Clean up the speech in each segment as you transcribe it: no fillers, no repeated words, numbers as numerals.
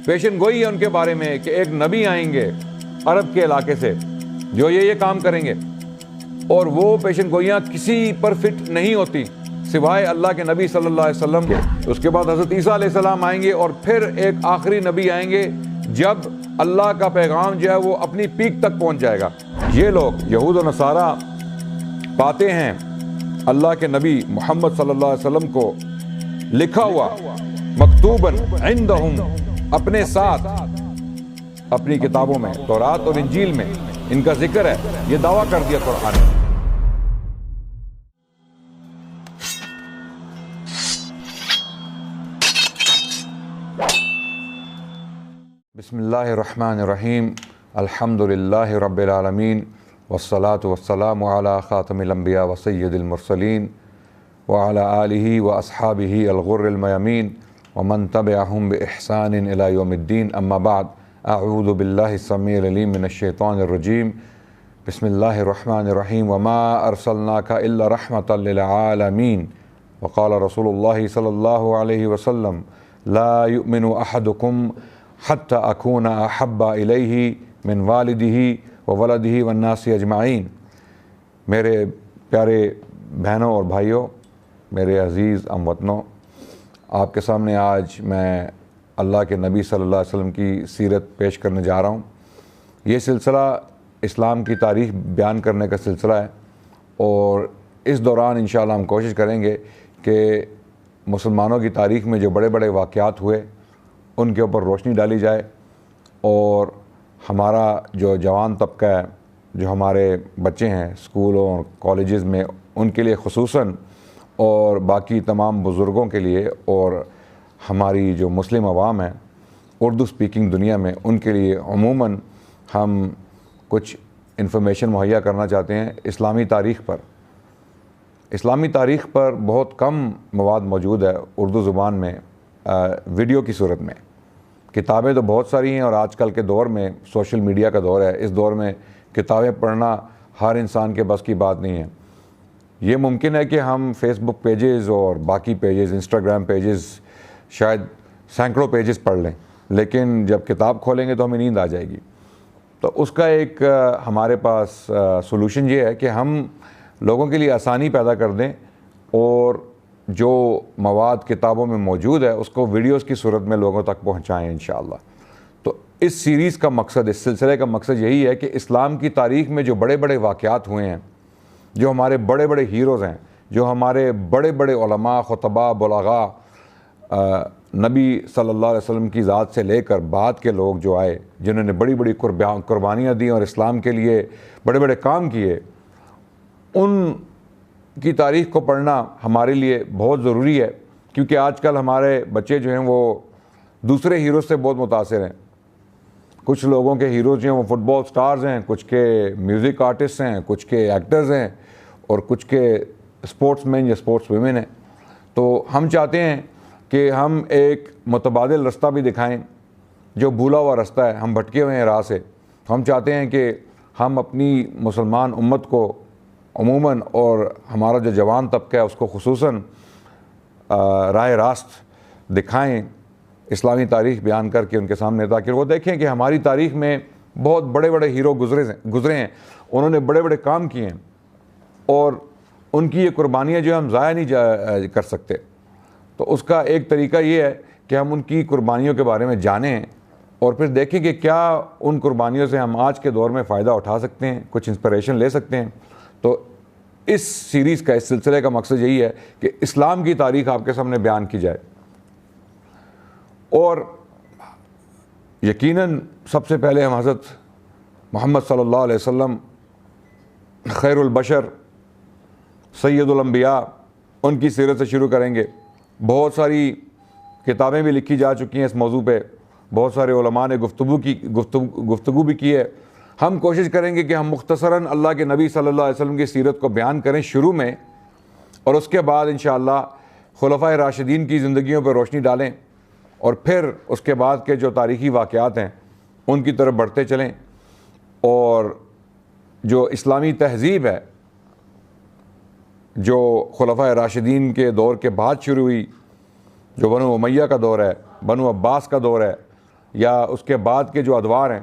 پیشن گوئی ہے ان کے بارے میں کہ ایک نبی آئیں گے عرب کے علاقے سے جو یہ کام کریں گے، اور وہ پیشن گوئیاں کسی پر فٹ نہیں ہوتی سوائے اللہ کے نبی صلی اللہ علیہ وسلم کے۔ اس کے بعد حضرت عیسیٰ علیہ السلام آئیں گے، اور پھر ایک آخری نبی آئیں گے جب اللہ کا پیغام جو ہے وہ اپنی پیک تک پہنچ جائے گا۔ یہ لوگ یہود و نصارہ پاتے ہیں اللہ کے نبی محمد صلی اللہ علیہ وسلم کو لکھا ہوا مکتوباً عندہم اپنے ساتھ اپنی کتابوں میں، تورات اور انجیل میں ان کا ذکر ہے۔ یہ دعویٰ کر دیا قرآن نے۔ بسم اللہ الرحمن الرحیم، الحمد للہ رب العالمین، والصلاة والسلام علی خاتم الانبیاء وسید المرسلین وعلی آلہ واصحابہ الغر المیامین ومن تبعہم بإحسان الی یوم الدین، اما بعد، اعوذ باللہ السمیع العلیم من الشیطان الرجیم، بسم اللہ الرحمن الرحیم، وما ارسلناک الا رحمة للعالمین، وقال رسول اللہ صلی اللہ علیہ وسلم لا یؤمن احدکم حتی اکون احب الیہ من والدہ وولدہ والناس اجمعین۔ میرے پیارے بہنوں اور بھائیوں، میرے عزیز ہم وطنوں، آپ کے سامنے آج میں اللہ کے نبی صلی اللہ علیہ وسلم کی سیرت پیش کرنے جا رہا ہوں۔ یہ سلسلہ اسلام کی تاریخ بیان کرنے کا سلسلہ ہے، اور اس دوران انشاءاللہ ہم کوشش کریں گے کہ مسلمانوں کی تاریخ میں جو بڑے بڑے واقعات ہوئے ان کے اوپر روشنی ڈالی جائے، اور ہمارا جو جوان طبقہ ہے، جو ہمارے بچے ہیں اسکولوں اور کالجز میں، ان کے لیے خصوصاً، اور باقی تمام بزرگوں کے لیے، اور ہماری جو مسلم عوام ہے اردو سپیکنگ دنیا میں، ان کے لیے عموماً ہم کچھ انفارمیشن مہیا کرنا چاہتے ہیں اسلامی تاریخ پر۔ اسلامی تاریخ پر بہت کم مواد موجود ہے اردو زبان میں ویڈیو کی صورت میں۔ کتابیں تو بہت ساری ہیں، اور آج کل کے دور میں سوشل میڈیا کا دور ہے، اس دور میں کتابیں پڑھنا ہر انسان کے بس کی بات نہیں ہے۔ یہ ممکن ہے کہ ہم فیس بک پیجز اور باقی پیجز، انسٹاگرام پیجز، شاید سینکڑوں پیجز پڑھ لیں، لیکن جب کتاب کھولیں گے تو ہمیں نیند آ جائے گی۔ تو اس کا ایک ہمارے پاس سولوشن یہ ہے کہ ہم لوگوں کے لیے آسانی پیدا کر دیں، اور جو مواد کتابوں میں موجود ہے اس کو ویڈیوز کی صورت میں لوگوں تک پہنچائیں انشاءاللہ۔ تو اس سیریز کا مقصد، اس سلسلے کا مقصد یہی ہے کہ اسلام کی تاریخ میں جو بڑے بڑے واقعات ہوئے ہیں، جو ہمارے بڑے بڑے ہیروز ہیں، جو ہمارے بڑے بڑے علماء، خطباء، بلغاء، نبی صلی اللہ علیہ وسلم کی ذات سے لے کر بعد کے لوگ جو آئے، جنہوں نے بڑی بڑی قربانیاں دیں اور اسلام کے لیے بڑے بڑے کام کیے، ان کی تاریخ کو پڑھنا ہمارے لیے بہت ضروری ہے، کیونکہ آج کل ہمارے بچے جو ہیں وہ دوسرے ہیروز سے بہت متاثر ہیں۔ کچھ لوگوں کے ہیروز جو ہیں وہ فٹ بال سٹارز ہیں، کچھ کے میوزک آرٹسٹ ہیں، کچھ کے ایکٹرز ہیں، اور کچھ کے اسپورٹس مین یا اسپورٹس ویمن ہیں۔ تو ہم چاہتے ہیں کہ ہم ایک متبادل رستہ بھی دکھائیں، جو بھولا ہوا رستہ ہے، ہم بھٹکے ہوئے ہیں راہ سے۔ ہم چاہتے ہیں کہ ہم اپنی مسلمان امت کو عموماً، اور ہمارا جو جوان طبقہ ہے اس کو خصوصاً راہ راست دکھائیں، اسلامی تاریخ بیان کر کے ان کے سامنے، تاکہ وہ دیکھیں کہ ہماری تاریخ میں بہت بڑے بڑے ہیرو گزرے ہیں، انہوں نے بڑے بڑے کام کیے ہیں، اور ان کی یہ قربانیاں جو ہم ضائع نہیں کر سکتے۔ تو اس کا ایک طریقہ یہ ہے کہ ہم ان کی قربانیوں کے بارے میں جانیں، اور پھر دیکھیں کہ کیا ان قربانیوں سے ہم آج کے دور میں فائدہ اٹھا سکتے ہیں، کچھ انسپریشن لے سکتے ہیں۔ تو اس سیریز کا، اس سلسلے کا مقصد یہی ہے کہ اسلام کی تاریخ آپ کے سامنے بیان کی جائے، اور یقیناً سب سے پہلے ہم حضرت محمد صلی اللہ علیہ وسلم، خیر البشر، سید الانبیاء، ان کی سیرت سے شروع کریں گے۔ بہت ساری کتابیں بھی لکھی جا چکی ہیں اس موضوع پہ، بہت سارے علماء نے گفتگو بھی کی ہے۔ ہم کوشش کریں گے کہ ہم مختصراً اللہ کے نبی صلی اللہ علیہ وسلم کی سیرت کو بیان کریں شروع میں، اور اس کے بعد انشاءاللہ خلفائے راشدین کی زندگیوں پر روشنی ڈالیں، اور پھر اس کے بعد کے جو تاریخی واقعات ہیں ان کی طرف بڑھتے چلیں، اور جو اسلامی تہذیب ہے جو خلفائے راشدین کے دور کے بعد شروع ہوئی، جو بنو امیہ کا دور ہے، بنو عباس کا دور ہے، یا اس کے بعد کے جو ادوار ہیں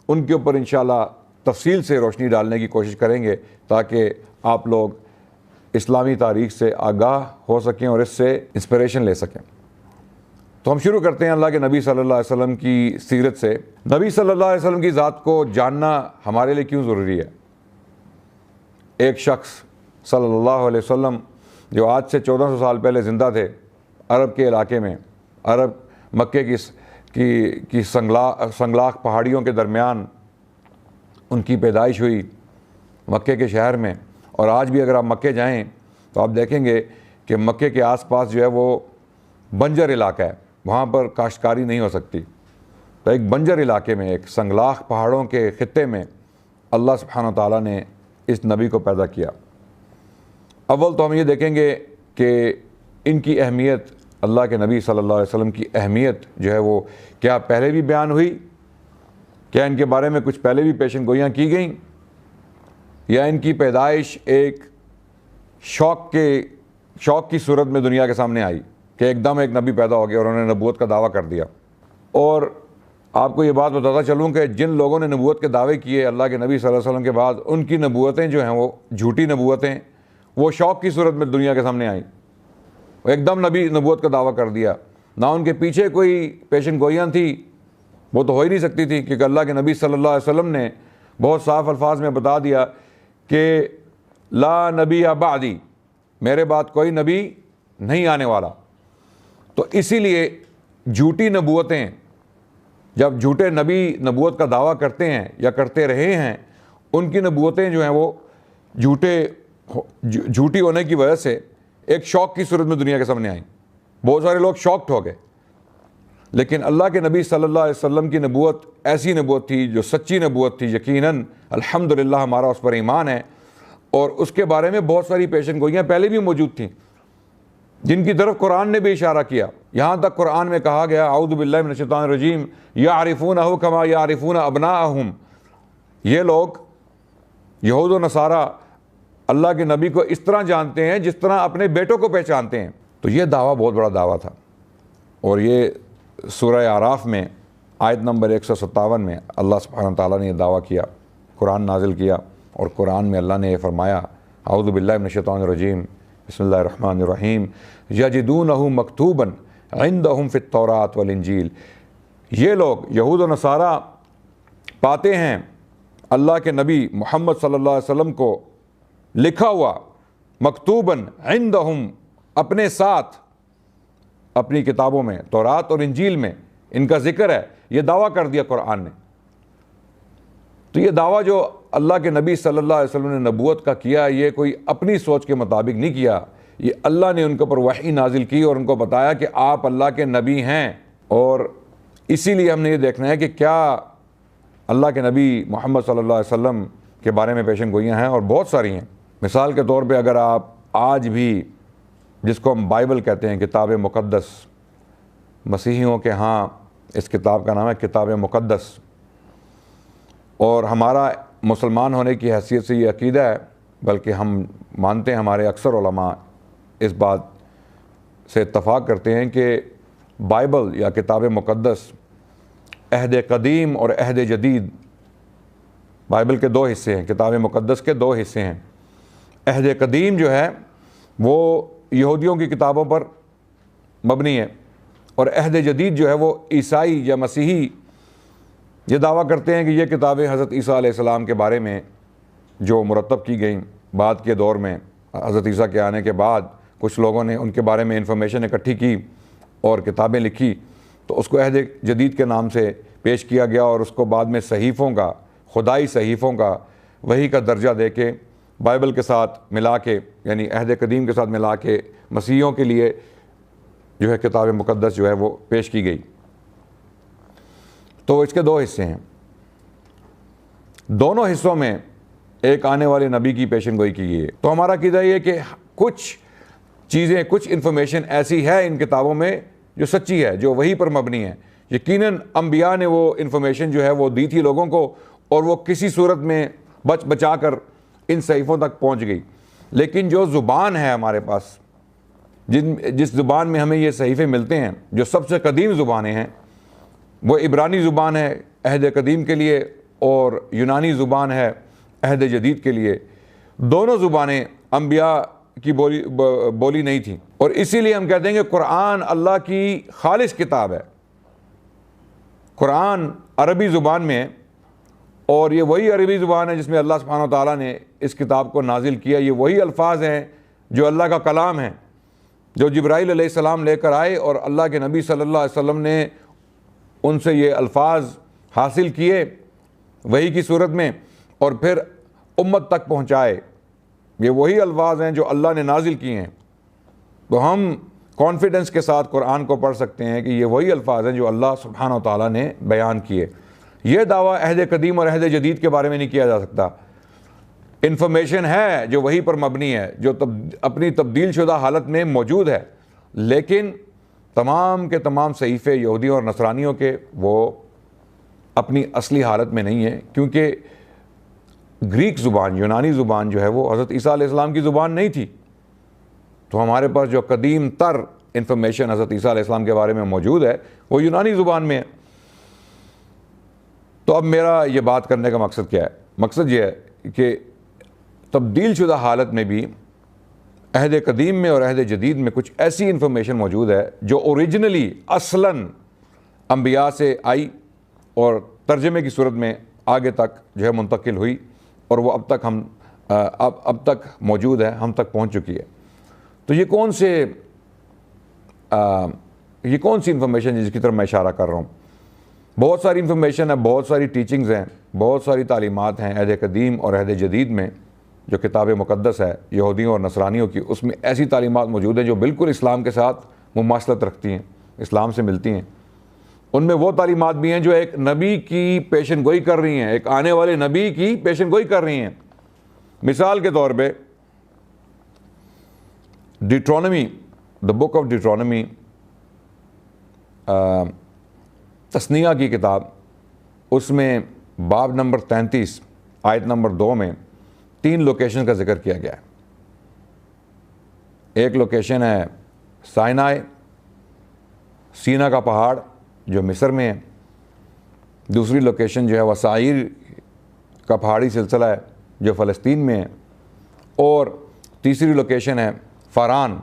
ان کے اوپر انشاءاللہ تفصیل سے روشنی ڈالنے کی کوشش کریں گے تاکہ آپ لوگ اسلامی تاریخ سے آگاہ ہو سکیں اور اس سے انسپریشن لے سکیں۔ تو ہم شروع کرتے ہیں اللہ کے نبی صلی اللہ علیہ وسلم کی سیرت سے۔ نبی صلی اللہ علیہ وسلم کی ذات کو جاننا ہمارے لیے کیوں ضروری ہے؟ ایک شخص صلی اللہ علیہ وسلم جو آج سے 1400 سال پہلے زندہ تھے، عرب کے علاقے میں، عرب مکے کی سنگلاخ پہاڑیوں کے درمیان ان کی پیدائش ہوئی مکے کے شہر میں، اور آج بھی اگر آپ مکے جائیں تو آپ دیکھیں گے کہ مکے کے آس پاس جو ہے وہ بنجر علاقہ ہے، وہاں پر کاشتکاری نہیں ہو سکتی۔ تو ایک بنجر علاقے میں، ایک سنگلاخ پہاڑوں کے خطے میں اللہ سبحانہ وتعالیٰ نے اس نبی کو پیدا کیا۔ اول تو ہم یہ دیکھیں گے کہ ان کی اہمیت، اللہ کے نبی صلی اللہ علیہ وسلم کی اہمیت جو ہے وہ کیا پہلے بھی بیان ہوئی، کیا ان کے بارے میں کچھ پہلے بھی پیشن گوئیاں کی گئیں، یا ان کی پیدائش ایک شوق کی صورت میں دنیا کے سامنے آئی کہ ایک دم ایک نبی پیدا ہو گیا اور انہوں نے نبوت کا دعویٰ کر دیا۔ اور آپ کو یہ بات بتاتا چلوں کہ جن لوگوں نے نبوت کے دعوے کیے اللہ کے نبی صلی اللہ علیہ وسلم کے بعد، ان کی نبوتیں جو ہیں وہ جھوٹی نبوتیں، وہ شوق کی صورت میں دنیا کے سامنے آئیں، وہ ایک دم نبوت کا دعویٰ کر دیا، نہ ان کے پیچھے کوئی پیشن گوئیاں تھیں، وہ تو ہو ہی نہیں سکتی تھی، کیونکہ اللہ کے نبی صلی اللہ علیہ وسلم نے بہت صاف الفاظ میں بتا دیا کہ لا نبی بعدی، میرے بعد کوئی نبی نہیں آنے والا۔ تو اسی لیے جھوٹی نبوتیں، جب جھوٹے نبی نبوت کا دعویٰ کرتے ہیں یا کرتے رہے ہیں، ان کی نبوتیں جو ہیں وہ جھوٹی ہونے کی وجہ سے ایک شوق کی صورت میں دنیا کے سامنے آئیں، بہت سارے لوگ شوکڈ ہو گئے۔ لیکن اللہ کے نبی صلی اللہ علیہ وسلم کی نبوت ایسی نبوت تھی جو سچی نبوت تھی، یقیناً الحمدللہ ہمارا اس پر ایمان ہے، اور اس کے بارے میں بہت ساری پیشن گوئیاں پہلے بھی موجود تھیں جن کی طرف قرآن نے بھی اشارہ کیا۔ یہاں تک قرآن میں کہا گیا اعوذ باللہ من الشیطان الرجیم یعرفونہ کما یعرفون ابناءہم، یہ لوگ یہود و نصارہ اللہ کے نبی کو اس طرح جانتے ہیں جس طرح اپنے بیٹوں کو پہچانتے ہیں۔ تو یہ دعویٰ بہت بڑا دعویٰ تھا، اور یہ سورہ اعراف میں آیت نمبر 157 میں اللہ سبحانہ تعالیٰ نے یہ دعویٰ کیا، قرآن نازل کیا، اور قرآن میں اللہ نے یہ فرمایا اعوذ باللہ من الشیطان الرجیم بسم اللہ الرحمن الرحیم یجدونہ مکتوبا عندہم فی التوراۃ والانجیل، یہ لوگ یہود و نصارہ پاتے ہیں اللہ کے نبی محمد صلی اللہ علیہ وسلم کو لکھا ہوا مکتوباً عندہم، اپنے ساتھ اپنی کتابوں میں، تورات اور انجیل میں ان کا ذکر ہے۔ یہ دعویٰ کر دیا قرآن نے۔ تو یہ دعویٰ جو اللہ کے نبی صلی اللہ علیہ وسلم نے نبوت کا کیا، یہ کوئی اپنی سوچ کے مطابق نہیں کیا، یہ اللہ نے ان کے اوپر وحی نازل کی اور ان کو بتایا کہ آپ اللہ کے نبی ہیں۔ اور اسی لیے ہم نے یہ دیکھنا ہے کہ کیا اللہ کے نبی محمد صلی اللہ علیہ وسلم کے بارے میں پیشن گوئیاں ہیں، اور بہت ساری ہیں۔ مثال کے طور پہ اگر آپ آج بھی جس کو ہم بائبل کہتے ہیں، کتاب مقدس، مسیحیوں کے ہاں اس کتاب کا نام ہے کتاب مقدس، اور ہمارا مسلمان ہونے کی حیثیت سے یہ عقیدہ ہے، بلکہ ہم مانتے ہیں، ہمارے اکثر علماء اس بات سے اتفاق کرتے ہیں کہ بائبل یا کتاب مقدس عہد قدیم اور عہد جدید، بائبل کے دو حصے ہیں، کتاب مقدس کے دو حصے ہیں۔ عہد قدیم جو ہے وہ یہودیوں کی کتابوں پر مبنی ہے، اور عہد جدید جو ہے وہ عیسائی یا مسیحی یہ دعویٰ کرتے ہیں کہ یہ کتابیں حضرت عیسیٰ علیہ السلام کے بارے میں جو مرتب کی گئیں بعد کے دور میں، حضرت عیسیٰ کے آنے کے بعد کچھ لوگوں نے ان کے بارے میں انفارمیشن اکٹھی کی اور کتابیں لکھی، تو اس کو عہد جدید کے نام سے پیش کیا گیا، اور اس کو بعد میں صحیفوں کا، خدائی صحیفوں کا، وحی کا درجہ دے کے بائبل کے ساتھ ملا کے، یعنی عہد قدیم کے ساتھ ملا کے مسیحیوں کے لیے جو ہے کتاب مقدس جو ہے وہ پیش کی گئی۔ تو اس کے دو حصے ہیں، دونوں حصوں میں ایک آنے والے نبی کی پیشن گوئی کی گئی ہے۔ تو ہمارا عقیدہ یہ کہ کچھ چیزیں، کچھ انفارمیشن ایسی ہے ان کتابوں میں جو سچی ہے، جو وحی پر مبنی ہے۔ یقیناً انبیاء نے وہ انفارمیشن جو ہے وہ دی تھی لوگوں کو، اور وہ کسی صورت میں بچا کر ان صحیفوں تک پہنچ گئی۔ لیکن جو زبان ہے ہمارے پاس، جس زبان میں ہمیں یہ صحیفے ملتے ہیں، جو سب سے قدیم زبانیں ہیں، وہ عبرانی زبان ہے عہد قدیم کے لیے اور یونانی زبان ہے عہد جدید کے لیے. دونوں زبانیں انبیاء کی بولی نہیں تھیں، اور اسی لیے ہم کہتے ہیں کہ قرآن اللہ کی خالص کتاب ہے. قرآن عربی زبان میں ہے، اور یہ وہی عربی زبان ہے جس میں اللہ سبحانہ و تعالیٰ نے اس کتاب کو نازل کیا. یہ وہی الفاظ ہیں جو اللہ کا کلام ہے، جو جبرائیل علیہ السلام لے کر آئے، اور اللہ کے نبی صلی اللہ علیہ وسلم نے ان سے یہ الفاظ حاصل کیے وحی کی صورت میں اور پھر امت تک پہنچائے. یہ وہی الفاظ ہیں جو اللہ نے نازل کیے ہیں. تو ہم کانفیڈنس کے ساتھ قرآن کو پڑھ سکتے ہیں کہ یہ وہی الفاظ ہیں جو اللہ سبحانہ و تعالیٰ نے بیان کیے. یہ دعویٰ عہد قدیم اور عہد جدید کے بارے میں نہیں کیا جا سکتا. انفارمیشن ہے جو وہی پر مبنی ہے، جو اپنی تبدیل شدہ حالت میں موجود ہے، لیکن تمام کے تمام صحیفے یہودیوں اور نصرانیوں کے وہ اپنی اصلی حالت میں نہیں ہیں، کیونکہ گریک زبان، یونانی زبان جو ہے وہ حضرت عیسیٰ علیہ السلام کی زبان نہیں تھی. تو ہمارے پاس جو قدیم تر انفارمیشن حضرت عیسیٰ علیہ السلام کے بارے میں موجود ہے وہ یونانی زبان میں ہے. تو اب میرا یہ بات کرنے کا مقصد کیا ہے؟ مقصد یہ ہے کہ تبدیل شدہ حالت میں بھی عہد قدیم میں اور عہد جدید میں کچھ ایسی انفارمیشن موجود ہے جو اوریجنلی اصلاً انبیاء سے آئی اور ترجمے کی صورت میں آگے تک جو ہے منتقل ہوئی، اور وہ اب تک موجود ہے، ہم تک پہنچ چکی ہے. تو یہ کون سی انفارمیشن جس کی طرف میں اشارہ کر رہا ہوں؟ بہت ساری انفارمیشن ہے، بہت ساری ٹیچنگز ہیں، بہت ساری تعلیمات ہیں عہد قدیم اور عہد جدید میں. جو کتاب مقدس ہے یہودیوں اور نصرانیوں کی، اس میں ایسی تعلیمات موجود ہیں جو بالکل اسلام کے ساتھ مماثلت رکھتی ہیں، اسلام سے ملتی ہیں. ان میں وہ تعلیمات بھی ہیں جو ایک نبی کی پیشن گوئی کر رہی ہیں، ایک آنے والے نبی کی پیشن گوئی کر رہی ہیں. مثال کے طور پہ ڈیٹرونمی، دا بک آف ڈیٹرونمی، تثنیہ کی کتاب، اس میں باب نمبر 33 آیت نمبر 2 میں 3 لوکیشن کا ذکر کیا گیا ہے. ایک لوکیشن ہے سائنائے، سینا کا پہاڑ جو مصر میں ہے. دوسری لوکیشن جو ہے وہ سعیر کا پہاڑی سلسلہ ہے جو فلسطین میں ہے. اور تیسری لوکیشن ہے فاران،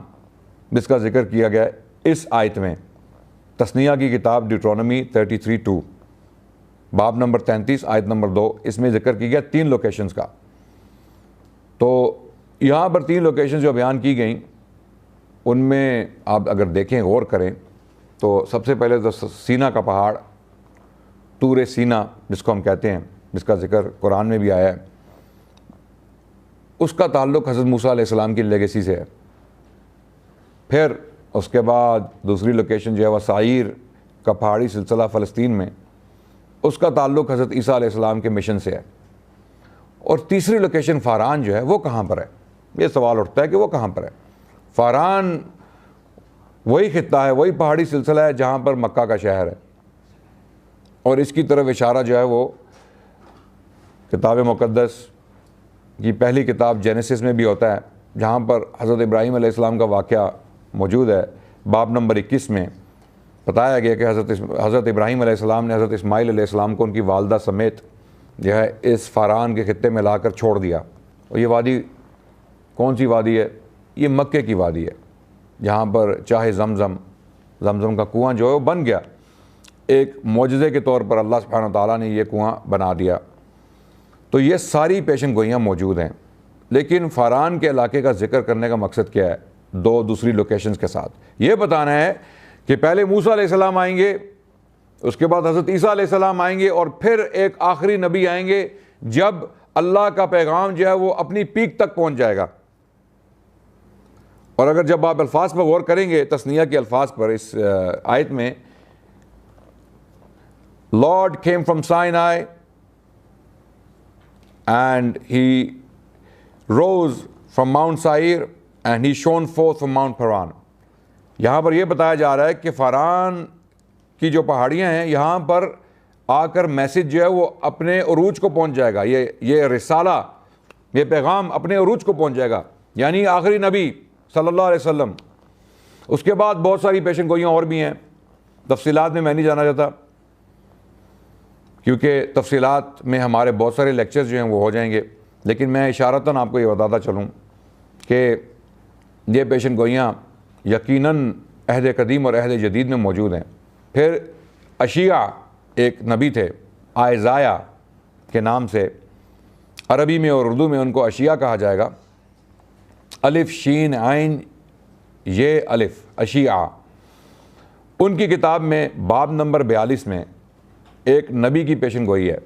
جس کا ذکر کیا گیا ہے اس آیت میں، تثنیہ کی کتاب ڈیٹرونمی 33:2 باب نمبر 33 آیت نمبر 2. اس میں ذکر کی گیا 3 لوکیشنز کا. تو یہاں پر 3 لوکیشنز جو بیان کی گئیں، ان میں آپ اگر دیکھیں، غور کریں، تو سب سے پہلے تو سینا کا پہاڑ، طور سینا جس کو ہم کہتے ہیں، جس کا ذکر قرآن میں بھی آیا ہے، اس کا تعلق حضرت موسیٰ علیہ السلام کی لیگیسی سے ہے. پھر اس کے بعد دوسری لوکیشن جو ہے وہ سعیر کا پہاڑی سلسلہ فلسطین میں، اس کا تعلق حضرت عیسیٰ علیہ السلام کے مشن سے ہے. اور تیسری لوکیشن فاران جو ہے وہ کہاں پر ہے؟ یہ سوال اٹھتا ہے کہ وہ کہاں پر ہے. فاران وہی خطہ ہے، وہی پہاڑی سلسلہ ہے جہاں پر مکہ کا شہر ہے، اور اس کی طرف اشارہ جو ہے وہ کتاب مقدس کی پہلی کتاب جینیسس میں بھی ہوتا ہے، جہاں پر حضرت ابراہیم علیہ السلام کا واقعہ موجود ہے. باب نمبر 21 میں بتایا گیا کہ حضرت ابراہیم علیہ السلام نے حضرت اسماعیل علیہ السلام کو ان کی والدہ سمیت جو ہے اس فاران کے خطے میں لا کر چھوڑ دیا. اور یہ وادی کون سی وادی ہے؟ یہ مکے کی وادی ہے، جہاں پر چاہے زمزم کا کنواں جو ہے وہ بن گیا. ایک معجزے کے طور پر اللہ سبحانہ و تعالیٰ نے یہ کنواں بنا دیا. تو یہ ساری پیشن گوئیاں موجود ہیں. لیکن فاران کے علاقے کا ذکر کرنے کا مقصد کیا ہے؟ 2 دوسری لوکیشنز کے ساتھ یہ بتانا ہے کہ پہلے موسیٰ علیہ السلام آئیں گے، اس کے بعد حضرت عیسیٰ علیہ السلام آئیں گے، اور پھر ایک آخری نبی آئیں گے جب اللہ کا پیغام جو ہے وہ اپنی پیک تک پہنچ جائے گا. اور اگر جب آپ الفاظ پر غور کریں گے، تثنیہ کے الفاظ پر، اس آیت میں Lord came from Sinai and he rose from Mount Seir and he shone forth from Mount Paran. یہاں پر یہ بتایا جا رہا ہے کہ فاران کی جو پہاڑیاں ہیں، یہاں پر آ کر میسج جو ہے وہ اپنے عروج کو پہنچ جائے گا. یہ رسالہ، یہ پیغام اپنے عروج کو پہنچ جائے گا، یعنی آخری نبی صلی اللہ علیہ وسلم. اس کے بعد بہت ساری پیشن گوئیاں اور بھی ہیں، تفصیلات میں نہیں جانا چاہتا. کیونکہ تفصیلات میں ہمارے بہت سارے لیکچرز جو ہیں وہ ہو جائیں گے، لیکن میں اشارتاً آپ کو یہ بتاتا چلوں کہ یہ پیشن گوئیاں یقیناً عہد قدیم اور عہد جدید میں موجود ہیں۔ پھر اشیاء ایک نبی تھے آئزایا کے نام سے، عربی میں اور اردو میں ان کو اشیاء کہا جائے گا، الف شین عین یہ الف اشیاء۔ ان کی کتاب میں باب نمبر 42 میں ایک نبی کی پیشن گوئی ہے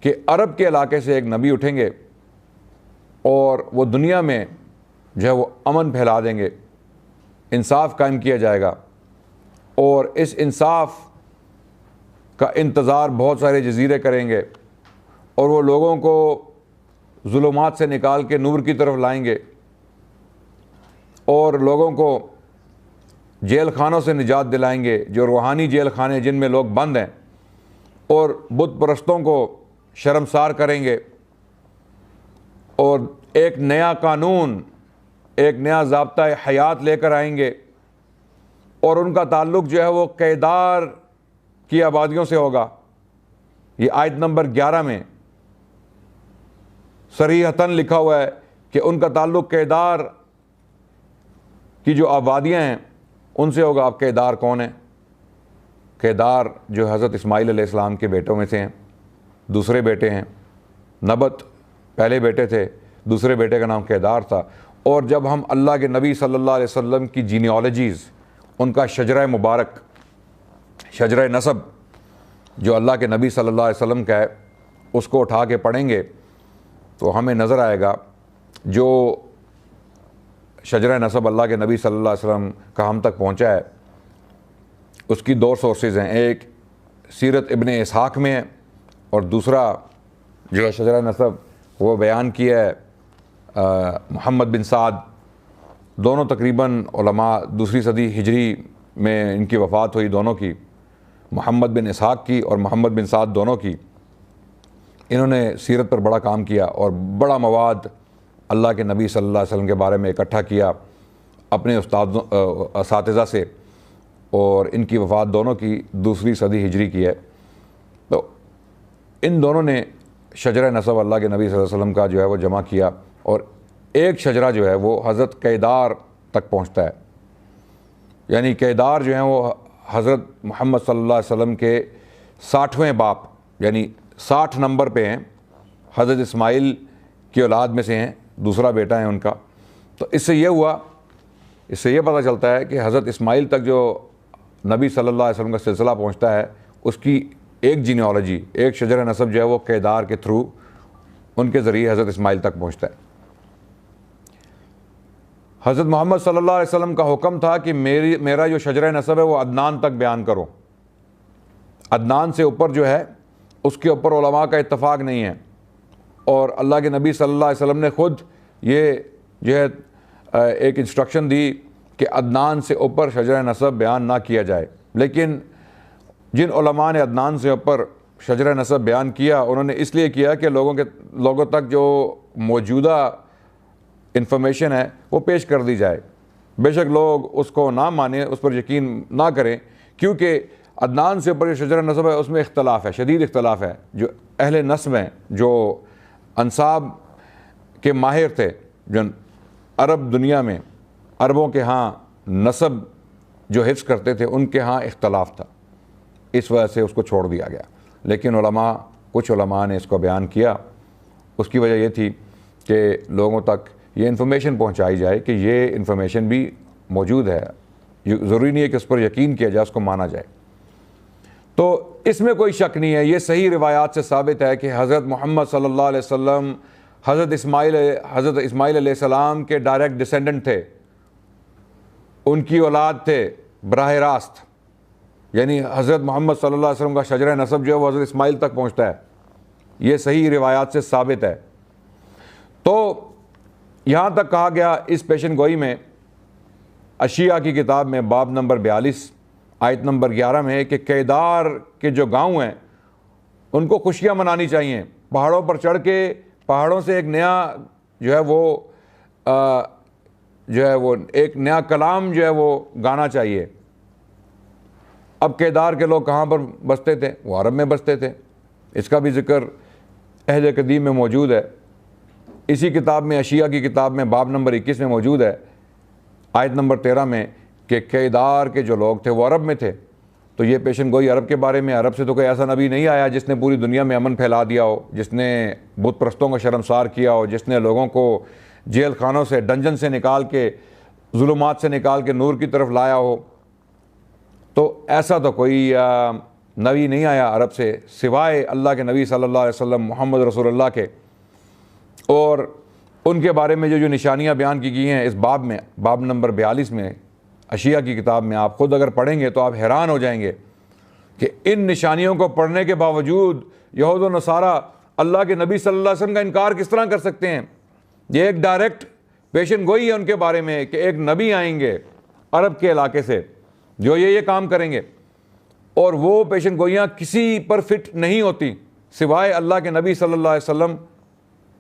کہ عرب کے علاقے سے ایک نبی اٹھیں گے اور وہ دنیا میں جو ہے وہ امن پھیلا دیں گے، انصاف قائم کیا جائے گا، اور اس انصاف کا انتظار بہت سارے جزیرے کریں گے، اور وہ لوگوں کو ظلمات سے نکال کے نور کی طرف لائیں گے، اور لوگوں کو جیل خانوں سے نجات دلائیں گے، جو روحانی جیل خانے جن میں لوگ بند ہیں، اور بت پرستوں کو شرمسار کریں گے، اور ایک نیا قانون، ایک نیا ضابطہ حیات لے کر آئیں گے، اور ان کا تعلق جو ہے وہ کیدار کی آبادیوں سے ہوگا۔ یہ آیت نمبر 11 میں صریحتاً لکھا ہوا ہے کہ ان کا تعلق کیدار کی جو آبادیاں ہیں ان سے ہوگا۔ اب کیدار کون ہیں؟ کیدار جو حضرت اسماعیل علیہ السلام کے بیٹوں میں سے ہیں، دوسرے بیٹے ہیں۔ نبت پہلے بیٹے تھے، دوسرے بیٹے کا نام کیدار تھا۔ اور جب ہم اللہ کے نبی صلی اللہ علیہ وسلم کی جینیالوجیز، ان کا شجرہ مبارک، شجرہ نسب جو اللہ کے نبی صلی اللہ علیہ وسلم کا ہے، اس کو اٹھا کے پڑھیں گے تو ہمیں نظر آئے گا جو شجرہ نسب اللہ کے نبی صلی اللہ علیہ وسلم کا ہم تک پہنچا ہے، اس کی دو سورسز ہیں۔ ایک سیرت ابن اسحاق میں ہے، اور دوسرا جو ہے شجرہ نسب وہ بیان کیا ہے محمد بن سعد۔ دونوں تقریباً علماء 2 صدی ہجری میں ان کی وفات ہوئی، دونوں کی، محمد بن اسحاق کی اور محمد بن سعد دونوں کی۔ انہوں نے سیرت پر بڑا کام کیا اور بڑا مواد اللہ کے نبی صلی اللہ علیہ وسلم کے بارے میں اکٹھا کیا اپنے اساتذہ سے، اور ان کی وفات دونوں کی 2 صدی ہجری کی ہے۔ تو ان دونوں نے شجرہ نسب اللہ کے نبی صلی اللہ علیہ وسلم کا جو ہے وہ جمع کیا، اور ایک شجرہ جو ہے وہ حضرت کیدار تک پہنچتا ہے۔ یعنی کیدار جو ہیں وہ حضرت محمد صلی اللہ علیہ وسلم کے 60ویں باپ، یعنی 60 نمبر پہ ہیں، حضرت اسماعیل کی اولاد میں سے ہیں، دوسرا بیٹا ہے ان کا۔ تو اس سے یہ ہوا، اس سے یہ پتہ چلتا ہے کہ حضرت اسماعیل تک جو نبی صلی اللہ علیہ وسلم کا سلسلہ پہنچتا ہے، اس کی ایک جینیالوجی، ایک شجرہ نسب جو ہے وہ کیدار کے تھرو، ان کے ذریعے حضرت اسماعیل تک پہنچتا ہے۔ حضرت محمد صلی اللہ علیہ وسلم کا حکم تھا کہ میرا جو شجرہ نسب ہے وہ عدنان تک بیان کرو۔ عدنان سے اوپر جو ہے اس کے اوپر علماء کا اتفاق نہیں ہے، اور اللہ کے نبی صلی اللہ علیہ وسلم نے خود یہ جو ہے ایک انسٹرکشن دی کہ عدنان سے اوپر شجرہ نسب بیان نہ کیا جائے۔ لیکن جن علماء نے عدنان سے اوپر شجرہ نسب بیان کیا، انہوں نے اس لیے کیا کہ لوگوں تک جو موجودہ انفارمیشن ہے وہ پیش کر دی جائے۔ بے شک لوگ اس کو نہ مانیں، اس پر یقین نہ کریں، کیونکہ عدنان سے اوپر جو شجرہ نسب ہے اس میں اختلاف ہے، شدید اختلاف ہے۔ جو اہل نسب ہیں، جو انساب کے ماہر تھے، جو عرب دنیا میں عربوں کے ہاں نسب جو حفظ کرتے تھے، ان کے ہاں اختلاف تھا، اس وجہ سے اس کو چھوڑ دیا گیا۔ لیکن کچھ علماء نے اس کو بیان کیا۔ اس کی وجہ یہ تھی کہ لوگوں تک یہ انفارمیشن پہنچائی جائے کہ یہ انفارمیشن بھی موجود ہے، ضروری نہیں ہے کہ اس پر یقین کیا جائے، اس کو مانا جائے۔ تو اس میں کوئی شک نہیں ہے، یہ صحیح روایات سے ثابت ہے کہ حضرت محمد صلی اللہ علیہ وسلم حضرت اسماعیل علیہ السلام کے ڈائریکٹ ڈسینڈنٹ تھے، ان کی اولاد تھے براہ راست۔ یعنی حضرت محمد صلی اللہ علیہ وسلم کا شجرہ نسب جو ہے وہ حضرت اسماعیل تک پہنچتا ہے، یہ صحیح روایات سے ثابت ہے۔ تو یہاں تک کہا گیا اس پیشن گوئی میں، اشیاء کی کتاب میں باب نمبر 42 آیت نمبر 11 میں، کہ کیدار کے جو گاؤں ہیں ان کو خوشیاں منانی چاہیے، پہاڑوں پر چڑھ کے پہاڑوں سے ایک نیا جو ہے وہ ایک نیا کلام جو ہے وہ گانا چاہیے۔ اب کیدار کے لوگ کہاں پر بستے تھے؟ وہ عرب میں بستے تھے، اس کا بھی ذکر عہد قدیم میں موجود ہے۔ اسی کتاب میں، اشیاء کی کتاب میں، باب نمبر 21 میں موجود ہے، آیت نمبر 13 میں، کہ کیدار کے جو لوگ تھے وہ عرب میں تھے، تو یہ پیشن گوئی عرب کے بارے میں۔ عرب سے تو کوئی ایسا نبی نہیں آیا جس نے پوری دنیا میں امن پھیلا دیا ہو، جس نے بت پرستوں کو شرمسار کیا ہو، جس نے لوگوں کو جیل خانوں سے، ڈنجن سے نکال کے، ظلمات سے نکال کے نور کی طرف لایا ہو۔ تو ایسا تو کوئی نبی نہیں آیا عرب سے سوائے اللہ کے نبی صلی اللہ علیہ وسلم محمد رسول اللہ کے۔ اور ان کے بارے میں جو نشانیاں بیان کی گئی ہیں اس باب میں، باب نمبر 42 میں، اشیاء کی کتاب میں، آپ خود اگر پڑھیں گے تو آپ حیران ہو جائیں گے کہ ان نشانیوں کو پڑھنے کے باوجود یہود و نصارہ اللہ کے نبی صلی اللہ علیہ وسلم کا انکار کس طرح کر سکتے ہیں؟ یہ ایک ڈائریکٹ پیشن گوئی ہے ان کے بارے میں کہ ایک نبی آئیں گے عرب کے علاقے سے جو یہ کام کریں گے، اور وہ پیشن گوئیاں کسی پر فٹ نہیں ہوتی سوائے اللہ کے نبی صلی اللہ علیہ وسلم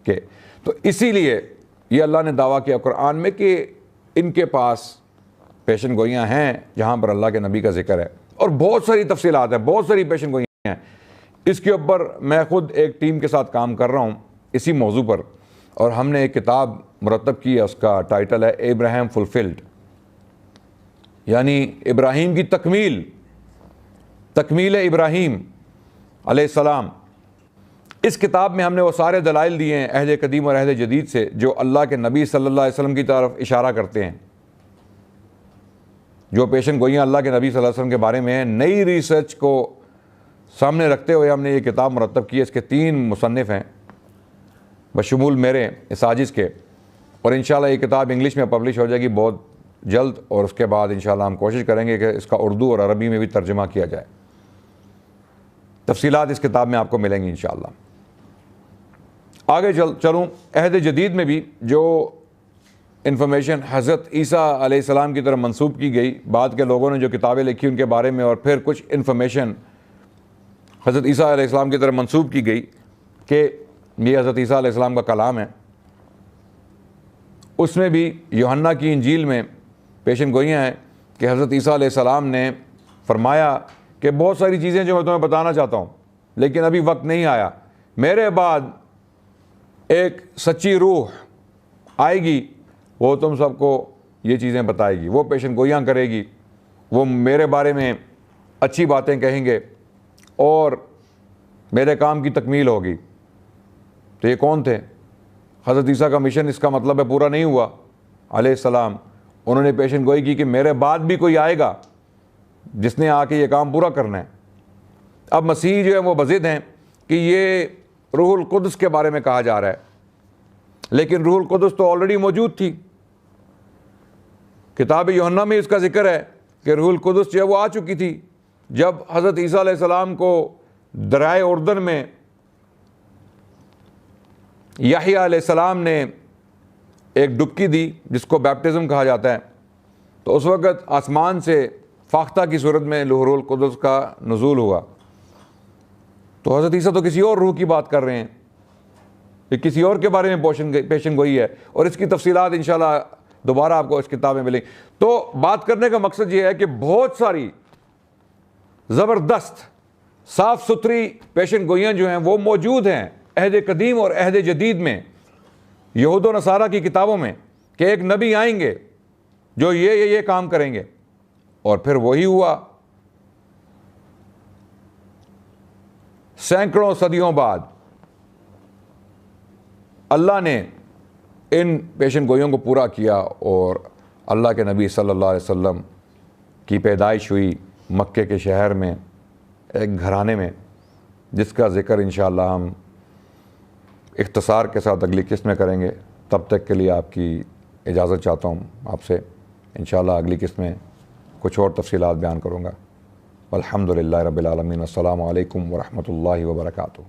کے۔ تو اسی لیے یہ اللہ نے دعویٰ کیا قرآن میں کہ ان کے پاس پیشن گوئیاں ہیں جہاں پر اللہ کے نبی کا ذکر ہے، اور بہت ساری تفصیلات ہیں، بہت ساری پیشن گوئیاں ہیں۔ اس کے اوپر میں خود ایک ٹیم کے ساتھ کام کر رہا ہوں اسی موضوع پر، اور ہم نے ایک کتاب مرتب کی ہے، اس کا ٹائٹل ہے ابراہیم فلفلڈ، یعنی ابراہیم کی تکمیل ابراہیم علیہ السلام۔ اس کتاب میں ہم نے وہ سارے دلائل دیے ہیں عہد قدیم اور عہد جدید سے جو اللہ کے نبی صلی اللہ علیہ وسلم کی طرف اشارہ کرتے ہیں، جو پیشن گوئیاں اللہ کے نبی صلی اللہ علیہ وسلم کے بارے میں ہیں۔ نئی ریسرچ کو سامنے رکھتے ہوئے ہم نے یہ کتاب مرتب کی ہے۔ اس کے 3 مصنف ہیں بشمول میرے اس عاجز کے، اور انشاءاللہ یہ کتاب انگلش میں پبلش ہو جائے گی بہت جلد، اور اس کے بعد انشاءاللہ ہم کوشش کریں گے کہ اس کا اردو اور عربی میں بھی ترجمہ کیا جائے۔ تفصیلات اس کتاب میں آپ کو ملیں گی انشاءاللہ۔ آگے چلوں، عہد جدید میں بھی جو انفارمیشن حضرت عیسیٰ علیہ السلام کی طرف منسوب کی گئی، بعد کے لوگوں نے جو کتابیں لکھی ان کے بارے میں، اور پھر کچھ انفارمیشن حضرت عیسیٰ علیہ السلام کی طرف منسوب کی گئی کہ یہ حضرت عیسیٰ علیہ السلام کا کلام ہے، اس میں بھی یوحنا کی انجیل میں پیشن گوئیاں ہیں کہ حضرت عیسیٰ علیہ السلام نے فرمایا کہ بہت ساری چیزیں جو میں تمہیں بتانا چاہتا ہوں لیکن ابھی وقت نہیں آیا، میرے بعد ایک سچی روح آئے گی، وہ تم سب کو یہ چیزیں بتائے گی، وہ پیشن گوئیاں کرے گی، وہ میرے بارے میں اچھی باتیں کہیں گے اور میرے کام کی تکمیل ہوگی۔ تو یہ کون تھے؟ حضرت عیسیٰ کا مشن اس کا مطلب ہے پورا نہیں ہوا علیہ السلام، انہوں نے پیشن گوئی کی کہ میرے بعد بھی کوئی آئے گا جس نے آ کے یہ کام پورا کرنا ہے۔ اب مسیح جو ہے وہ بضد ہیں کہ یہ روح القدس کے بارے میں کہا جا رہا ہے، لیکن روح القدس تو آلریڈی موجود تھی، کتاب یوحنا میں اس کا ذکر ہے کہ روح القدس جو ہے وہ آ چکی تھی جب حضرت عیسیٰ علیہ السلام کو دریائے اردن میں یحییٰ علیہ السلام نے ایک ڈبکی دی جس کو بیپٹزم کہا جاتا ہے، تو اس وقت آسمان سے فاختہ کی صورت میں روح القدس کا نزول ہوا۔ تو حضرت عیسیٰ تو کسی اور روح کی بات کر رہے ہیں، یہ کسی اور کے بارے میں پیشن گوئی ہے، اور اس کی تفصیلات انشاءاللہ دوبارہ آپ کو اس کتاب میں ملیں۔ تو بات کرنے کا مقصد یہ ہے کہ بہت ساری زبردست صاف ستھری پیشن گوئیاں جو ہیں وہ موجود ہیں عہد قدیم اور عہد جدید میں، یہود و نصارہ کی کتابوں میں، کہ ایک نبی آئیں گے جو یہ کام کریں گے، اور پھر وہی ہوا۔ سینکڑوں صدیوں بعد اللہ نے ان پیشن گوئیوں کو پورا کیا، اور اللہ کے نبی صلی اللہ علیہ وسلم کی پیدائش ہوئی مکے کے شہر میں ایک گھرانے میں، جس کا ذکر انشاءاللہ ہم اختصار کے ساتھ اگلی قسط میں کریں گے۔ تب تک کے لیے آپ کی اجازت چاہتا ہوں آپ سے، انشاءاللہ اگلی قسط میں کچھ اور تفصیلات بیان کروں گا۔ والحمدللہ رب العالمین، السلام علیکم ورحمۃ اللہ وبرکاتہ۔